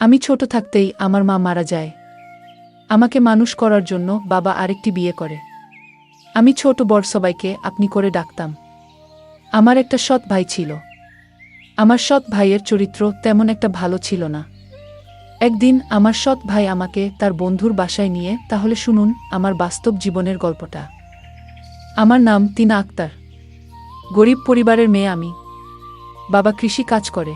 আমি ছোট থাকতেই আমার মা মারা যায়। আমাকে মানুষ করার জন্য বাবা আরেকটি বিয়ে করে। আমি ছোট বড় সবাইকে আপনি করে ডাকতাম। আমার একটা সৎ ভাই ছিল। আমার সৎ ভাইয়ের চরিত্র তেমন একটা ভালো ছিল না। একদিন আমার সৎ ভাই আমাকে তার বন্ধুর বাসায় নিয়ে, তাহলে শুনুন আমার বাস্তব জীবনের গল্পটা। আমার নাম তিনা আক্তার। গরিব পরিবারের মেয়ে আমি। বাবা কৃষি কাজ করে।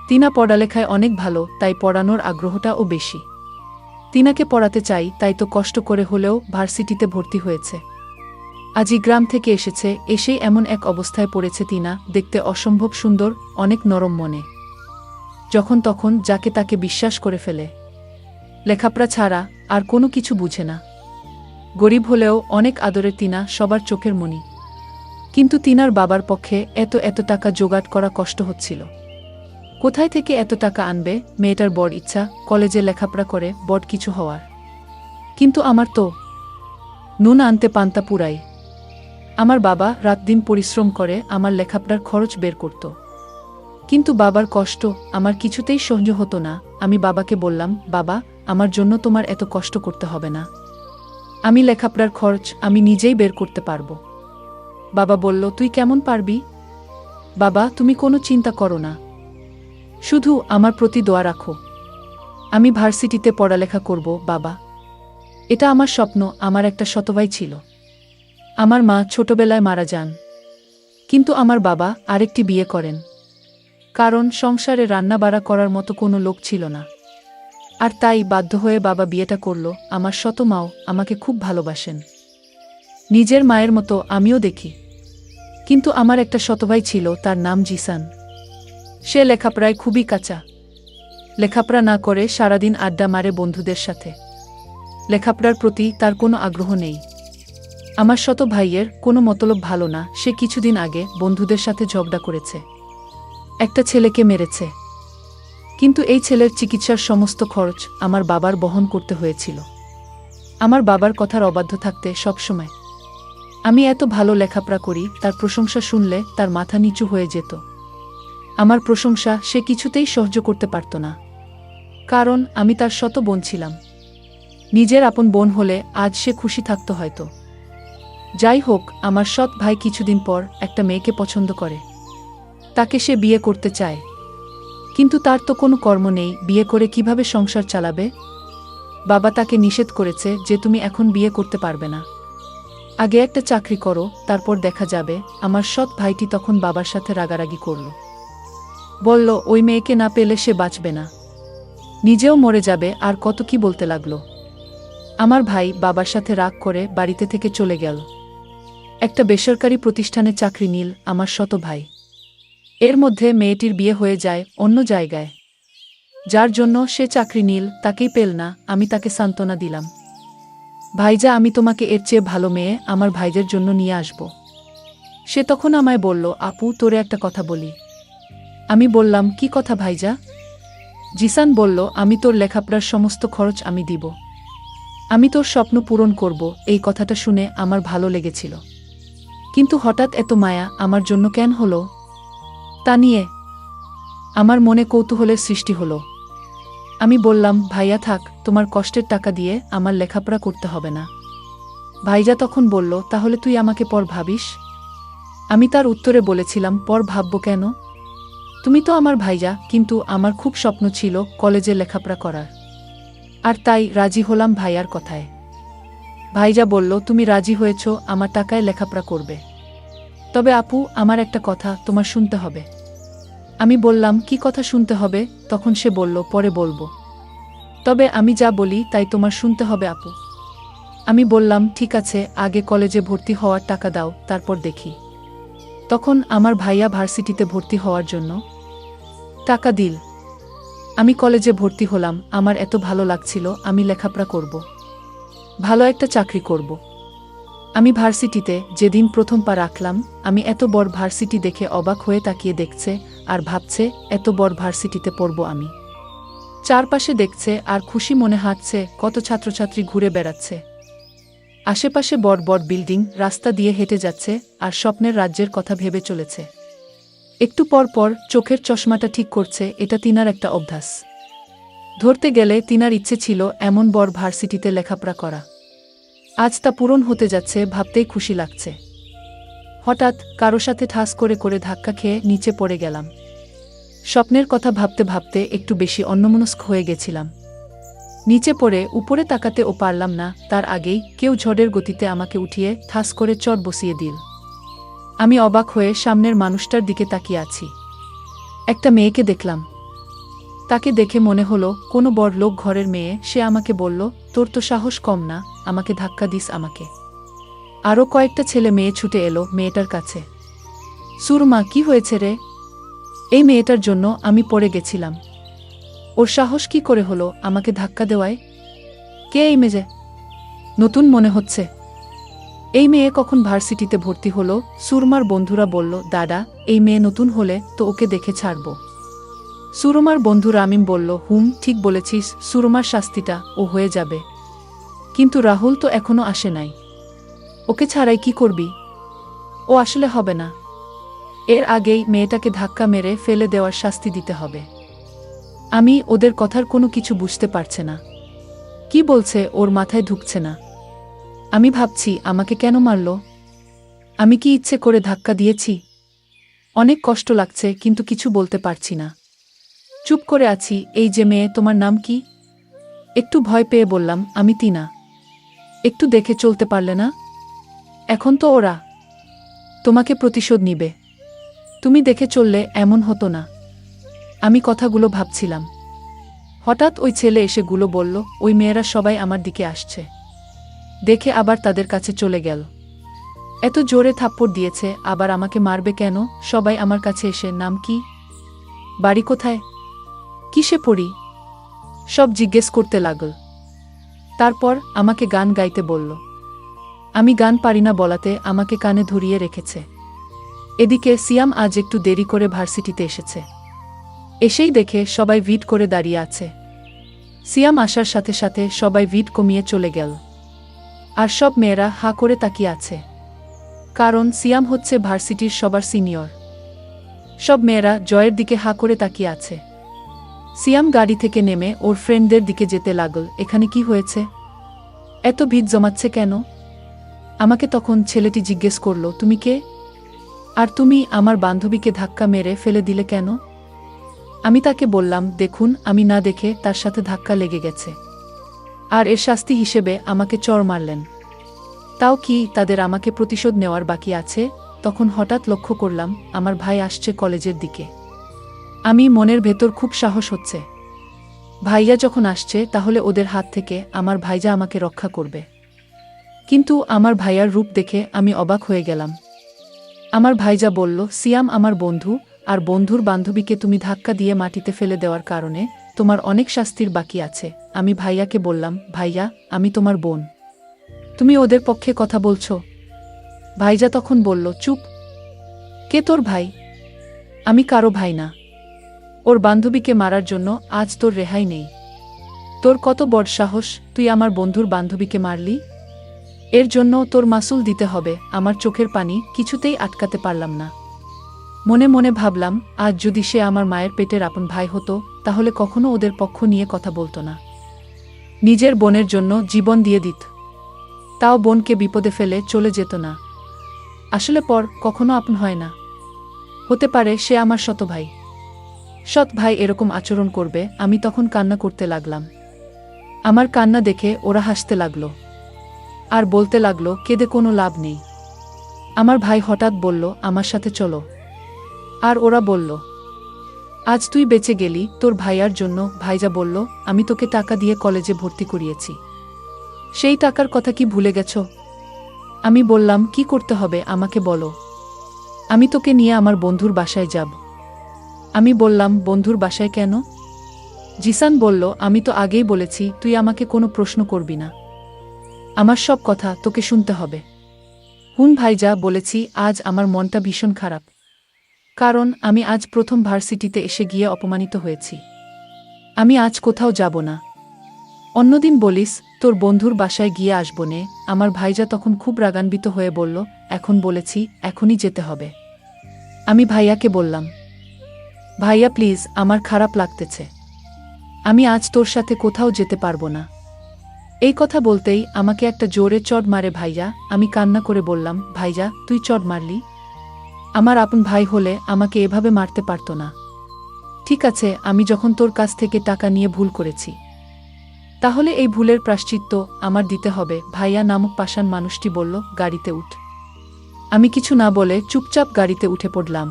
তিনা পড়ালেখায় অনেক ভালো, তাই পড়ানোর আগ্রহটাও বেশি। তিনাকে পড়াতে চাই, তাই তো কষ্ট করে হলেও ভার্সিটিতে ভর্তি হয়েছে। আজই গ্রাম থেকে এসেছে, এসেই এমন এক অবস্থায় পড়েছে তিনা, দেখতে অসম্ভব সুন্দর, অনেক নরম মনে। যখন তখন যাকে তাকে বিশ্বাস করে ফেলে। লেখাপড়া ছাড়া আর কোনো কিছু বুঝে না। গরিব হলেও অনেক আদরের তিনা, সবার চোখের মণি। কিন্তু তিনার বাবার পক্ষে এত টাকা জোগাড় করা কষ্ট হচ্ছিল। কোথায় থেকে এত টাকা আনবে? মেয়েটার বড় ইচ্ছা কলেজে লেখাপড়া করে বড় কিছু হওয়ার। কিন্তু আমার তো নুন আনতে পান্তা পুরাই। আমার বাবা রাত দিন পরিশ্রম করে আমার লেখাপড়ার খরচ বের করত। কিন্তু বাবার কষ্ট আমার কিছুতেই সহ্য হতো না। আমি বাবাকে বললাম, বাবা, আমার জন্য তোমার এত কষ্ট করতে হবে না। আমি লেখাপড়ার খরচ আমি নিজেই বের করতে পারবো। বাবা বলল, তুই কেমন পারবি? বাবা, তুমি কোনো চিন্তা করো না, শুধু আমার প্রতি দোয়া রাখো। আমি ভার্সিটিতে পড়ালেখা করব বাবা। এটা আমার স্বপ্ন। আমার একটা সৎভাই ছিল। আমার মা ছোটবেলায় মারা যান। কিন্তু আমার বাবা আরেকটি বিয়ে করেন। কারণ সংসারে রান্নাবাড়া করার মতো কোনো লোক ছিল না। আর তাই বাধ্য হয়ে বাবা বিয়েটা করল। আমার সৎ মাও আমাকে খুব ভালোবাসেন। নিজের মায়ের মতো আমিও দেখি। কিন্তু আমার একটা সৎভাই ছিল, তার নাম জিসান। সে লেখাপড়ায় খুবই কাঁচা। লেখাপড়া না করে সারাদিন আড্ডা মারে বন্ধুদের সাথে। লেখাপড়ার প্রতি তার কোনো আগ্রহ নেই। আমার সৎ ভাইয়ের কোনো মতলব ভালো না। সে কিছুদিন আগে বন্ধুদের সাথে ঝগড়া করেছে, একটা ছেলেকে মেরেছে। কিন্তু এই ছেলের চিকিৎসার সমস্ত খরচ আমার বাবার বহন করতে হয়েছিল। আমার বাবার কথার অবাধ্য থাকতে সবসময়। আমি এত ভালো লেখাপড়া করি, তার প্রশংসা শুনলে তার মাথা নিচু হয়ে যেত। আমার প্রশংসা সে কিছুতেই সহ্য করতে পারত না। কারণ আমি তার সৎ বোন ছিলাম। নিজের আপন বোন হলে আজ সে খুশি থাকত হয়তো। যাই হোক, আমার সৎ ভাই কিছুদিন পর একটা মেয়েকে পছন্দ করে। তাকে সে বিয়ে করতে চায়। কিন্তু তার তো কোনো কর্ম নেই, বিয়ে করে কিভাবে সংসার চালাবে? বাবা তাকে নিষেধ করেছে যে তুমি এখন বিয়ে করতে পারবে না, আগে একটা চাকরি করো, তারপর দেখা যাবে। আমার সৎ ভাইটি তখন বাবার সাথে রাগারাগি করল। বলল, ওই মেয়েকে না পেলে সে বাঁচবে না, নিজেও মরে যাবে। আর কত কি বলতে লাগলো। আমার ভাই বাবার সাথে রাগ করে বাড়িতে থেকে চলে গেল। একটা বেসরকারি প্রতিষ্ঠানে চাকরি নিল আমার সৎ ভাই। এর মধ্যে মেয়েটির বিয়ে হয়ে যায় অন্য জায়গায়। যার জন্য সে চাকরি নিল তাকেই পেল না। আমি তাকে সান্ত্বনা দিলাম, ভাইজা, আমি তোমাকে এর চেয়ে ভালো মেয়ে আমার ভাইদের জন্য নিয়ে আসব। সে তখন আমায় বলল, আপু, তোরে একটা কথা বলি। আমি বললাম, কি কথা ভাইজা? জিসান বলল, আমি তোর লেখাপড়ার সমস্ত খরচ আমি দিব। আমি তোর স্বপ্ন পূরণ করব। এই কথাটা শুনে আমার ভালো লেগেছিল। কিন্তু হঠাৎ এত মায়া আমার জন্য কেন হলো তা নিয়ে আমার মনে কৌতূহলের সৃষ্টি হলো। আমি বললাম, ভাইয়া থাক, তোমার কষ্টের টাকা দিয়ে আমার লেখাপড়া করতে হবে না। ভাইজা তখন বলল, তাহলে তুই আমাকে পর ভাবিস? আমি তার উত্তরে বলেছিলাম, পর ভাববো কেন? তুমি তো আমার ভাইজা। কিন্তু আমার খুব স্বপ্ন ছিল কলেজে লেখাপড়া করার। আর তাই রাজি হলাম ভাইয়ার কথায়। ভাইজা বলল, তুমি রাজি হয়েছ আমার টাকায় লেখাপড়া করবে। তবে আপু, আমার একটা কথা তোমার শুনতে হবে। আমি বললাম, কি কথা শুনতে হবে? তখন সে বলল, পরে বলবো। তবে আমি যা বলি তাই তোমার শুনতে হবে আপু। আমি বললাম, ঠিক আছে, আগে কলেজে ভর্তি হওয়ার টাকা দাও, তারপর দেখি। তখন আমার ভাইয়া ভার্সিটিতে ভর্তি হওয়ার জন্য টাকা দিল। আমি কলেজে ভর্তি হলাম। আমার এত ভালো লাগছিল, আমি লেখাপড়া করব, ভালো একটা চাকরি করব। আমি ভার্সিটিতে যেদিন প্রথম পা রাখলাম, আমি এত বড় ভার্সিটি দেখে অবাক হয়ে তাকিয়ে দেখছে আর ভাবছে, এত বড় ভার্সিটিতে পড়ব আমি। চারপাশে দেখছে আর খুশি মনে হাঁটছে, কত ছাত্রছাত্রী ঘুরে বেড়াচ্ছে। আশেপাশে বড় বড় বিল্ডিং, রাস্তা দিয়ে হেঁটে যাচ্ছে আর স্বপ্নের রাজ্যের কথা ভেবে চলেছে। একটু পর পর চোখের চশমাটা ঠিক করছে। এটা তিনার একটা অভ্যাস। ধরতে গেলে তিনার ইচ্ছে ছিল এমন বড় ভার্সিটিতে লেখাপড়া করা। আজ তা পূরণ হতে যাচ্ছে ভাবতেই খুশি লাগছে। হঠাৎ কারো সাথে ঠাস করে করে ধাক্কা খেয়ে নিচে পড়ে গেলাম। স্বপ্নের কথা ভাবতে ভাবতে একটু বেশি অন্যমনস্ক হয়ে গেছিলাম। নিচে পড়ে উপরে তাকাতেও পারলাম না, তার আগেই কেউ ঝড়ের গতিতে আমাকে উঠিয়ে ঠাস করে চট বসিয়ে দিল। আমি অবাক হয়ে সামনের মানুষটার দিকে তাকিয়ে আছি। একটা মেয়েকে দেখলাম। তাকে দেখে মনে হলো কোনো বড় লোক ঘরের মেয়ে। সে আমাকে বলল, তোর তো সাহস কম না, আমাকে ধাক্কা দিস আমাকে। আরও কয়েকটা ছেলে মেয়ে ছুটে এলো মেয়েটার কাছে। সুরমা, কি হয়েছে রে? এই মেয়েটার জন্য আমি পড়ে গেছিলাম। ওর সাহস কি করে হলো আমাকে ধাক্কা দেওয়ায়? কে এই মেয়ে? নতুন মনে হচ্ছে। এই মেয়ে কখন ভার্সিটিতে ভর্তি হলো? সুরমার বন্ধুরা বলল, দাদা, এই মেয়ে নতুন হলে তো ওকে দেখে ছাড়ব। সুরমার বন্ধু রামিম বলল, ঠিক বলেছিস, সুরমার শাস্তিটা ও হয়ে যাবে। কিন্তু রাহুল তো এখনো আসে নাই, ওকে ছাড়াই কি করবি? ও আসলে হবে না। এর আগেই মেয়েটাকে ধাক্কা মেরে ফেলে দেওয়ার শাস্তি দিতে হবে। আমি ওদের কথার কোনো কিছু বুঝতে পারছে না। কি বলছে ওর মাথায় ঢুকছে না। আমি ভাবছি আমাকে কেন মারল? আমি কি ইচ্ছে করে ধাক্কা দিয়েছি? অনেক কষ্ট লাগছে কিন্তু কিছু বলতে পারছি না। চুপ করে আছি। এই যে মেয়ে, তোমার নাম কি? একটু ভয় পেয়ে বললাম, আমি তিনা। একটু দেখে চলতে পারলে না? এখন তো ওরা তোমাকে প্রতিশোধ নিবে। তুমি দেখে চললে এমন হতো না। আমি কথাগুলো ভাবছিলাম। হঠাৎ ওই ছেলে এসে গুলো বলল, ওই মেয়েরা সবাই আমার দিকে আসছে। দেখে আবার তাদের কাছে চলে গেল। এত জোরে থাপ্পড় দিয়েছে, আবার আমাকে মারবে কেন? সবাই আমার কাছে এসে, নাম কি, বাড়ি কোথায়, কিসে পড়ি, সব জিজ্ঞেস করতে লাগল। তারপর আমাকে গান গাইতে বলল। আমি গান পারি না বলাতে আমাকে কানে ধরিয়ে রেখেছে। এদিকে সিয়াম আজ একটু দেরি করে ভার্সিটিতে এসেছে। এসেই দেখে সবাই ভিড় করে দাঁড়িয়ে আছে। সিয়াম আসার সাথে সাথে সবাই ভিড় কমিয়ে চলে গেল। আর সব মেয়েরা হা করে তাকিয়ে আছে। কারণ সিয়াম হচ্ছে ভার্সিটির সবার সিনিয়র। সব মেয়েরা জয়ের দিকে হা করে তাকিয়ে আছে। সিয়াম গাড়ি থেকে নেমে ওর ফ্রেন্ডদের দিকে যেতে লাগল। এখানে কি হয়েছে? এত ভিড় জমাচ্ছে কেন? আমাকে তখন ছেলেটি জিজ্ঞেস করল, তুমি কে? আর তুমি আমার বান্ধবীকে ধাক্কা মেরে ফেলে দিলে কেন? আমি তাকে বললাম, দেখুন, আমি না দেখে তার সাথে ধাক্কা লেগে গেছে। আর এর শাস্তি হিসেবে আমাকে চড় মারলেন। তাও কি তাদের আমাকে প্রতিশোধ নেওয়ার বাকি আছে? তখন হঠাৎ লক্ষ্য করলাম আমার ভাই আসছে কলেজের দিকে। আমি মনের ভেতর খুব সাহস হচ্ছে। ভাইয়া যখন আসছে তাহলে ওদের হাত থেকে আমার ভাইজা আমাকে রক্ষা করবে। কিন্তু আমার ভাইয়ার রূপ দেখে আমি অবাক হয়ে গেলাম। আমার ভাইজা বলল, সিয়াম আমার বন্ধু, আর বন্ধুর বান্ধবীকে তুমি ধাক্কা দিয়ে মাটিতে ফেলে দেওয়ার কারণে তোমার অনেক শাস্তির বাকি আছে। আমি ভাইয়াকে বললাম, ভাইয়া, আমি তোমার বোন, তুমি ওদের পক্ষে কথা বলছো? ভাইজা তখন বলল, চুপ। কে তোর ভাই? আমি কারো ভাই না। ওর বান্ধবীকে মারার জন্য আজ তোর রেহাই নেই। তোর কত বড় সাহস, তুই আমার বন্ধুর বান্ধবীকে মারলি? এর জন্য তোর মাসুল দিতে হবে। আমার চোখের পানি কিছুতেই আটকাতে পারলাম না। মনে মনে ভাবলাম, আজ যদি সে আমার মায়ের পেটের আপন ভাই হতো তাহলে কখনো ওদের পক্ষ নিয়ে কথা বলতো না। নিজের বোনের জন্য জীবন দিয়ে দিত, তাও বোনকে বিপদে ফেলে চলে যেত না। আসলে পর কখনো আপন হয় না। হতে পারে সে আমার সৎ ভাই। সৎ ভাই এরকম আচরণ করবে? আমি তখন কান্না করতে লাগলাম। আমার কান্না দেখে ওরা হাসতে লাগলো আর বলতে লাগলো, কেঁদে কোনো লাভ নেই। আমার ভাই হঠাৎ বলল, আমার সাথে চলো। আর ওরা বলল, আজ তুই বেঁচে গেলি তোর ভাইয়ার জন্য। ভাইজা বলল, আমি তোকে টাকা দিয়ে কলেজে ভর্তি করিয়েছি, সেই টাকার কথা কি ভুলে গেছ? আমি বললাম, কি করতে হবে আমাকে বলো, আমি তোকে নিয়ে আমার বন্ধুর বাসায় যাব। আমি বললাম, বন্ধুর বাসায় কেন? জিসান বলল, আমি তো আগেই বলেছি তুই আমাকে কোনো প্রশ্ন করবি না, আমার সব কথা তোকে শুনতে হবে। ভাইজা, বলেছি আজ আমার মনটা ভীষণ খারাপ, কারণ আমি আজ প্রথম ভার্সিটিতে এসে গিয়ে অপমানিত হয়েছি। আমি আজ কোথাও যাব না। অন্যদিন বলিস তোর বন্ধুর বাসায় গিয়ে আসবো নে। আমার ভাইজা তখন খুব রাগান্বিত হয়ে বলল, এখন বলেছি এখনই যেতে হবে। আমি ভাইয়াকে বললাম, ভাইয়া প্লিজ, আমার খারাপ লাগতেছে, আমি আজ তোর সাথে কোথাও যেতে পারবো না। এই কথা বলতেই আমাকে একটা জোরে চড় মারে ভাইয়া। আমি কান্না করে বললাম, ভাইয়া তুই চড় মারলি? আমার আপন ভাই হলে আমাকে এভাবে মারতে পারতো না। ঠিক আছে, আমি যখন তোর কাছ থেকে টাকা নিয়ে ভুল করেছি, তাহলে এই ভুলের প্রায়শ্চিত্ত আমার দিতে হবে। ভাইয়া নামক পাষাণ মানুষটি বলল, গাড়িতে উঠ। আমি কিছু না বলে চুপচাপ গাড়িতে উঠে পড়লাম।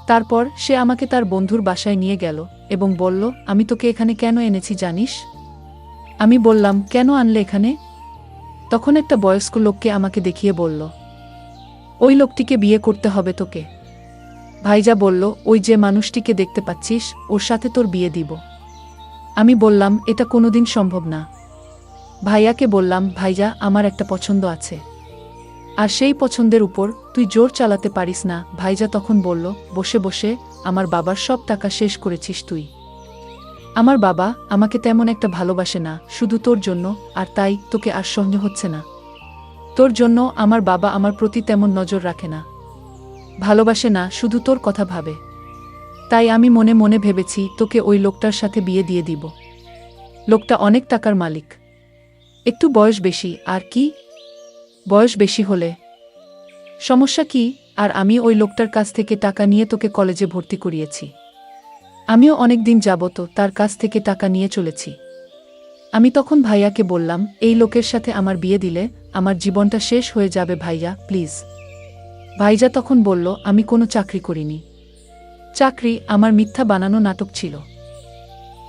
তারপর সে আমাকে তার বন্ধুর বাসায় নিয়ে গেল এবং বলল, আমি তোকে এখানে কেন এনেছি জানিস? আমি বললাম, কেন আনলে এখানে? তখন একটা বয়স্ক লোককে আমাকে দেখিয়ে বলল, ওই লোকটিকে বিয়ে করতে হবে তোকে। ভাইজা বলল, ওই যে মানুষটিকে দেখতে পাচ্ছিস, ওর সাথে তোর বিয়ে দিব। আমি বললাম, এটা কোনোদিন সম্ভব না। ভাইয়াকে বললাম, ভাইজা আমার একটা পছন্দ আছে, আর সেই পছন্দের উপর তুই জোর চালাতে পারিস না। ভাইজা তখন বলল, বসে বসে আমার বাবার সব টাকা শেষ করেছিস তুই। আমার বাবা আমাকে তেমন একটা ভালোবাসে না, শুধু তোর জন্য, আর তাই তোকে আর সহ্য হচ্ছে না। তোর জন্য আমার বাবা আমার প্রতি তেমন নজর রাখে না, ভালোবাসে না, শুধু তোর কথা ভাবে। তাই আমি মনে মনে ভেবেছি তোকে ওই লোকটার সাথে বিয়ে দিয়ে দিব। লোকটা অনেক টাকার মালিক, একটু বয়স বেশি। আর কি, বয়স বেশি হলে সমস্যা কি? আর আমি ওই লোকটার কাছ থেকে টাকা নিয়ে তোকে কলেজে ভর্তি করিয়েছি। আমিও অনেক দিন যাবত তার কাছ থেকে টাকা নিয়ে চলেছি। আমি তখন ভাইয়াকে বললাম, এই লোকের সাথে আমার বিয়ে দিলে আমার জীবনটা শেষ হয়ে যাবে ভাইয়া, প্লিজ। ভাইজা তখন বলল, আমি কোনো চাকরি করিনি। চাকরি আমার মিথ্যা বানানো নাটক ছিল।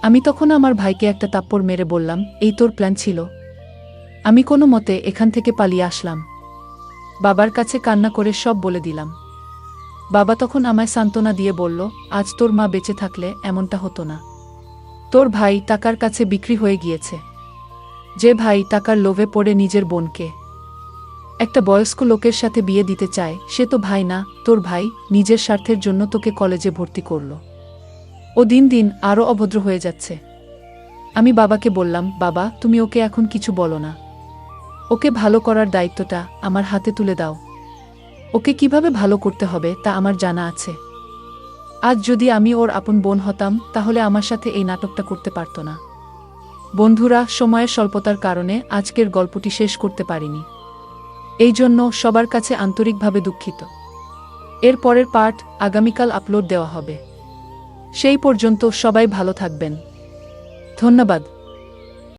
আমি তখন আমার ভাইকে একটা তাপ্পড় মেরে বললাম, এই তোর প্ল্যান ছিল? আমি কোনো মতে এখান থেকে পালিয়ে আসলাম। বাবার কাছে কান্না করে সব বলে দিলাম। বাবা তখন আমায় সান্ত্বনা দিয়ে বলল, আজ তোর মা বেঁচে থাকলে এমনটা হতো না। তোর ভাই টাকার কাছে বিক্রি হয়ে গিয়েছে। যে ভাই টাকার লোভে পড়ে নিজের বোনকে একটা বয়স্ক লোকের সাথে বিয়ে দিতে চায়, সে তো ভাই না। তোর ভাই নিজের স্বার্থের জন্য তোকে কলেজে ভর্তি করল। ও দিন দিন আরও অভদ্র হয়ে যাচ্ছে। আমি বাবাকে বললাম, বাবা তুমি ওকে এখন কিছু বলো না। ওকে ভালো করার দায়িত্বটা আমার হাতে তুলে দাও। ওকে কিভাবে ভালো করতে হবে তা আমার জানা আছে। আজ যদি আমি ওর আপন বোন হতাম, তাহলে আমার সাথে এই নাটকটা করতে পারত না। বন্ধুরা, সময়ের স্বল্পতার কারণে আজকের গল্পটি শেষ করতে পারিনি। এই জন্য সবার কাছে আন্তরিকভাবে দুঃখিত। এর পরের পার্ট আগামীকাল আপলোড দেওয়া হবে। সেই পর্যন্ত সবাই ভালো থাকবেন। ধন্যবাদ।